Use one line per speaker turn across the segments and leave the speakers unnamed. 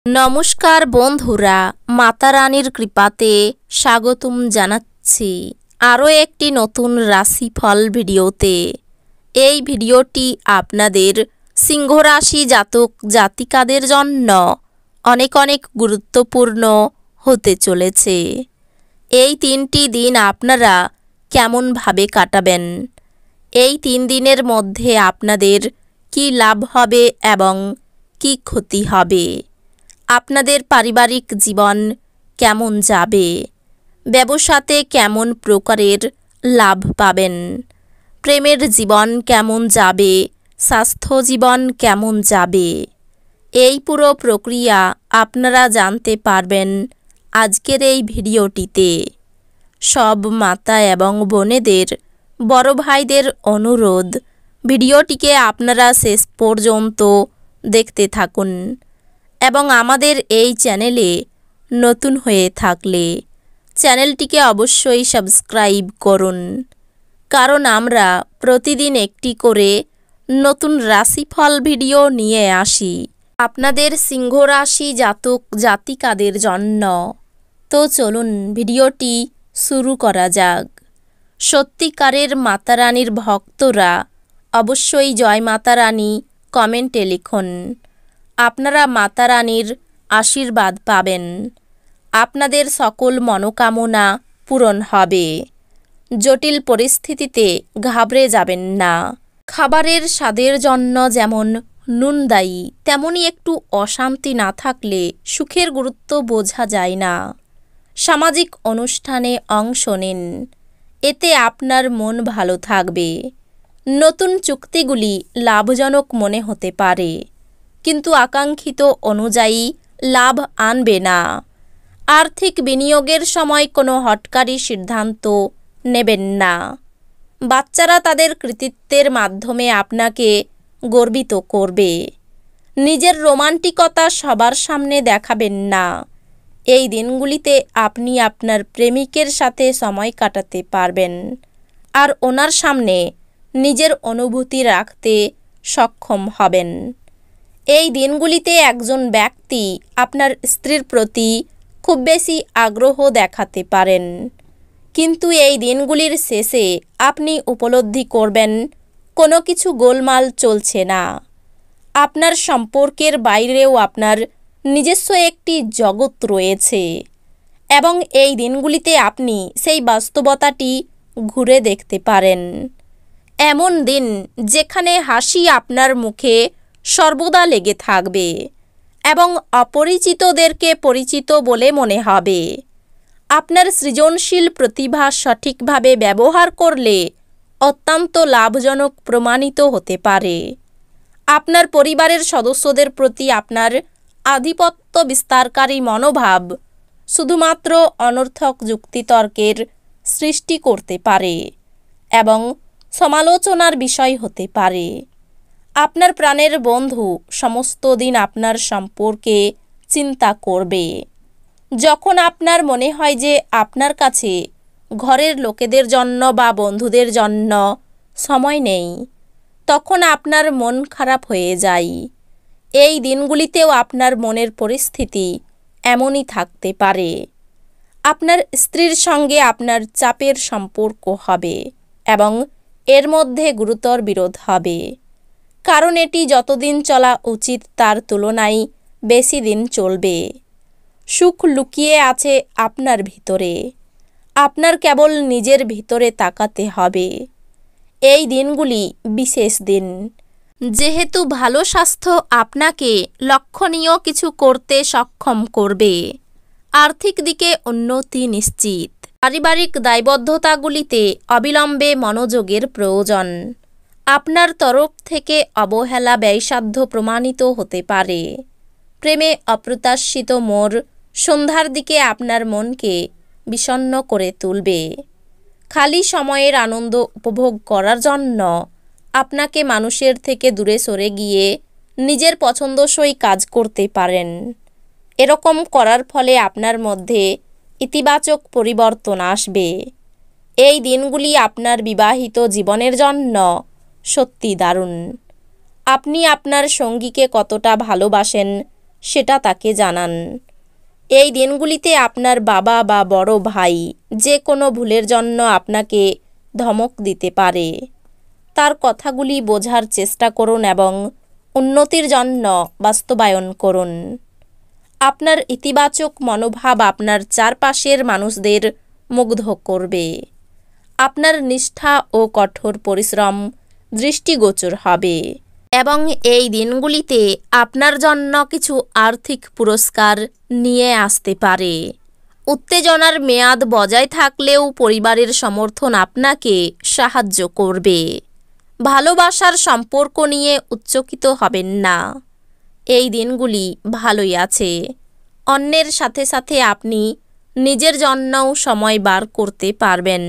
নমস্কার বন্ধুরা, মাতা রানীর কৃপাতে স্বাগতম জানাচ্ছি আরও একটি নতুন রাশিফল ভিডিওতে। এই ভিডিওটি আপনাদের সিংহ রাশি জাতক জাতিকাদের জন্য অনেক অনেক গুরুত্বপূর্ণ হতে চলেছে। এই 3টি দিন আপনারা কেমনভাবে কাটাবেন, এই 3 দিনের মধ্যে আপনাদের কি লাভ হবে এবং কি ক্ষতি হবে, আপনাদের পারিবারিক জীবন কেমন যাবে, ব্যবসাতে কেমন প্রকারের লাভ পাবেন, প্রেমের জীবন কেমন যাবে, স্বাস্থ্য জীবন কেমন যাবে, এই পুরো প্রক্রিয়া আপনারা জানতে পারবেন আজকের এই ভিডিওটিতে। সব মাতা এবং বোনেদের, বড় ভাইদের অনুরোধ, ভিডিওটিকে আপনারা শেষ পর্যন্ত দেখতে থাকুন এবং আমাদের এই চ্যানেলে নতুন হয়ে থাকলে চ্যানেলটিকে অবশ্যই সাবস্ক্রাইব করুন, কারণ আমরা প্রতিদিন একটি করে নতুন রাশিফল ভিডিও নিয়ে আসি আপনাদের সিংহ রাশি জাতক জাতিকাদের জন্য। তো চলুন ভিডিওটি শুরু করা যাক। সত্যিকারের মাতা রানীর ভক্তরা অবশ্যই জয় মাতা রানী কমেন্টে লিখুন। আপনারা মাতা রানীর আশীর্বাদ পাবেন, আপনাদের সকল মনোকামনা পূরণ হবে। জটিল পরিস্থিতিতে ঘাবড়ে যাবেন না। খাবারের স্বাদের জন্য যেমন নুন দায়ী, তেমনই একটু অশান্তি না থাকলে সুখের গুরুত্ব বোঝা যায় না। সামাজিক অনুষ্ঠানে অংশ নিন, এতে আপনার মন ভালো থাকবে। নতুন চুক্তিগুলি লাভজনক মনে হতে পারে, কিন্তু আকাঙ্ক্ষিত অনুযায়ী লাভ আনবে না। আর্থিক বিনিয়োগের সময় কোনো হঠকারী সিদ্ধান্ত নেবেন না। বাচ্চারা তাদের কৃতিত্বের মাধ্যমে আপনাকে গর্বিত করবে। নিজের রোমান্টিকতা সবার সামনে দেখাবেন না। এই দিনগুলিতে আপনি আপনার প্রেমিকের সাথে সময় কাটাতে পারবেন, আর ওনার সামনে নিজের অনুভূতি রাখতে সক্ষম হবেন। এই দিনগুলিতে একজন ব্যক্তি আপনার স্ত্রীর প্রতি খুব বেশি আগ্রহ দেখাতে পারেন, কিন্তু এই দিনগুলির শেষে আপনি উপলব্ধি করবেন কোনো কিছু গোলমাল চলছে না। আপনার সম্পর্কের বাইরেও আপনার নিজস্ব একটি জগৎ রয়েছে এবং এই দিনগুলিতে আপনি সেই বাস্তবতাটি ঘুরে দেখতে পারেন। এমন দিন যেখানে হাসি আপনার মুখে সর্বদা লেগে থাকবে এবং অপরিচিতদেরকে পরিচিত বলে মনে হবে। আপনার সৃজনশীল প্রতিভা সঠিকভাবে ব্যবহার করলে অত্যন্ত লাভজনক প্রমাণিত হতে পারে। আপনার পরিবারের সদস্যদের প্রতি আপনার আধিপত্য বিস্তারকারী মনোভাব শুধুমাত্র অনর্থক যুক্তিতর্কের সৃষ্টি করতে পারে এবং সমালোচনার বিষয় হতে পারে। আপনার প্রাণের বন্ধু সমস্ত দিন আপনার সম্পর্কে চিন্তা করবে। যখন আপনার মনে হয় যে আপনার কাছে ঘরের লোকেদের জন্য বা বন্ধুদের জন্য সময় নেই, তখন আপনার মন খারাপ হয়ে যায়। এই দিনগুলিতেও আপনার মনের পরিস্থিতি এমনই থাকতে পারে। আপনার স্ত্রীর সঙ্গে আপনার চাপের সম্পর্ক হবে এবং এর মধ্যে গুরুতর বিরোধ হবে, কারণ এটি যতদিন চলা উচিত তার তুলনায় বেশি দিন চলবে। সুখ লুকিয়ে আছে আপনার ভিতরে, আপনার কেবল নিজের ভিতরে তাকাতে হবে। এই দিনগুলি বিশেষ দিন, যেহেতু ভালো স্বাস্থ্য আপনাকে লক্ষণীয় কিছু করতে সক্ষম করবে। আর্থিক দিকে উন্নতি নিশ্চিত। পারিবারিক দায়বদ্ধতাগুলিতে অবিলম্বে মনোযোগের প্রয়োজন। আপনার তরফ থেকে অবহেলা ব্যয়সাধ্য প্রমাণিত হতে পারে। প্রেমে অপ্রত্যাশিত মোড় সন্ধ্যার দিকে আপনার মনকে বিষণ্ণ করে তুলবে। খালি সময়ের আনন্দ উপভোগ করার জন্য আপনাকে মানুষের থেকে দূরে সরে গিয়ে নিজের পছন্দসই কাজ করতে পারেন। এরকম করার ফলে আপনার মধ্যে ইতিবাচক পরিবর্তন আসবে। এই দিনগুলি আপনার বিবাহিত জীবনের জন্য সত্যি দারুণ। আপনি আপনার সঙ্গীকে কতটা ভালোবাসেন সেটা তাকে জানান। এই দিনগুলিতে আপনার বাবা বা বড় ভাই যে কোনো ভুলের জন্য আপনাকে ধমক দিতে পারে। তার কথাগুলি বোঝার চেষ্টা করুন এবং উন্নতির জন্য বাস্তবায়ন করুন। আপনার ইতিবাচক মনোভাব আপনার চারপাশের মানুষদের মুগ্ধ করবে। আপনার নিষ্ঠা ও কঠোর পরিশ্রম দৃষ্টিগোচর হবে এবং এই দিনগুলিতে আপনার জন্য কিছু আর্থিক পুরস্কার নিয়ে আসতে পারে। উত্তেজনার মেয়াদ বজায় থাকলেও পরিবারের সমর্থন আপনাকে সাহায্য করবে। ভালোবাসার সম্পর্ক নিয়ে উচ্চকিত হবেন না। এই দিনগুলি ভালোই আছে। অন্যের সাথে সাথে আপনি নিজের জন্যও সময় বার করতে পারবেন।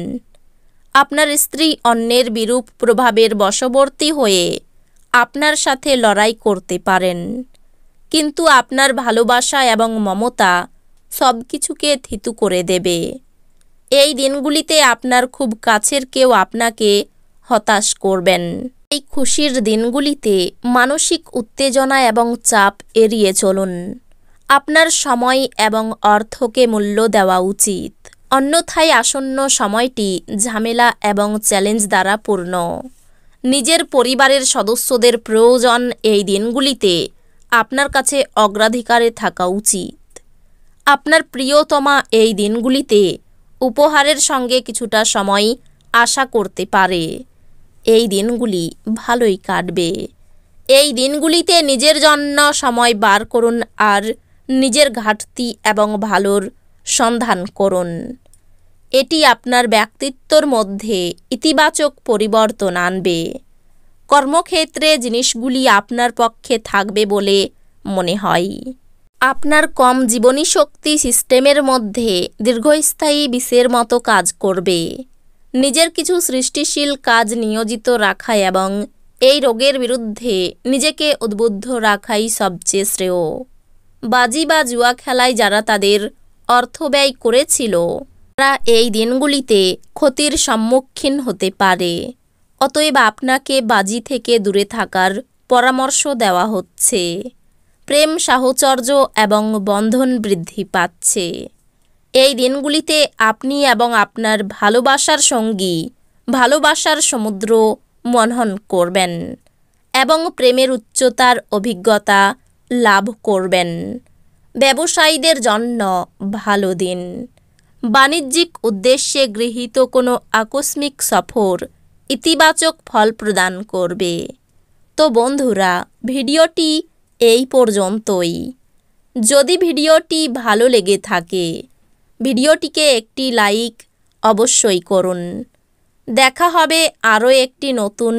আপনার স্ত্রী অন্যের বিরূপ প্রভাবের বশবর্তী হয়ে আপনার সাথে লড়াই করতে পারেন, কিন্তু আপনার ভালোবাসা এবং মমতা সব কিছুকে থিতু করে দেবে। এই দিনগুলিতে আপনার খুব কাছের কেউ আপনাকে হতাশ করবেন। এই খুশির দিনগুলিতে মানসিক উত্তেজনা এবং চাপ এড়িয়ে চলুন। আপনার সময় এবং অর্থকে মূল্য দেওয়া উচিত, অন্যথায় আসন্ন সময়টি ঝামেলা এবং চ্যালেঞ্জ দ্বারা পূর্ণ। নিজের পরিবারের সদস্যদের প্রয়োজন এই দিনগুলিতে আপনার কাছে অগ্রাধিকারে থাকা উচিত। আপনার প্রিয়তমা এই দিনগুলিতে উপহারের সঙ্গে কিছুটা সময় আশা করতে পারে। এই দিনগুলি ভালোই কাটবে। এই দিনগুলিতে নিজের জন্য সময় বার করুন আর নিজের ঘাটতি এবং ভালোর সন্ধান করুন। এটি আপনার ব্যক্তিত্বর মধ্যে ইতিবাচক পরিবর্তন আনবে। কর্মক্ষেত্রে জিনিসগুলি আপনার পক্ষে থাকবে বলে মনে হয়। আপনার কম জীবনী শক্তি সিস্টেমের মধ্যে দীর্ঘস্থায়ী বিষের মতো কাজ করবে। নিজের কিছু সৃষ্টিশীল কাজ নিয়োজিত রাখা এবং এই রোগের বিরুদ্ধে নিজেকে উদ্বুদ্ধ রাখাই সবচেয়ে শ্রেয়। বাজি বা জুয়া খেলায় যারা তাদের অর্থ ব্যয় করেছিল তারা এই দিনগুলিতে ক্ষতির সম্মুখীন হতে পারে। অতএব আপনাকে বাজি থেকে দূরে থাকার পরামর্শ দেওয়া হচ্ছে। প্রেম, সাহচর্য এবং বন্ধন বৃদ্ধি পাচ্ছে। এই দিনগুলিতে আপনি এবং আপনার ভালোবাসার সঙ্গী ভালোবাসার সমুদ্র মনন করবেন এবং প্রেমের উচ্চতার অভিজ্ঞতা লাভ করবেন। ব্যবসায়ীদের জন্য ভালো দিন। বাণিজ্যিক উদ্দেশ্যে গৃহীত কোনো আকস্মিক সফর ইতিবাচক ফল প্রদান করবে। তো বন্ধুরা, ভিডিওটি এই পর্যন্তই। যদি ভিডিওটি ভালো লেগে থাকে ভিডিওটিকে একটি লাইক অবশ্যই করুন। দেখা হবে আরও একটি নতুন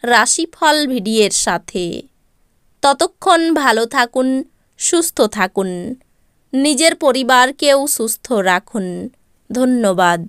রাশিফল ভিডিওর সাথে। ততক্ষণ ভালো থাকুন, সুস্থ থাকুন, নিজের পরিবারকেও সুস্থ রাখুন। ধন্যবাদ।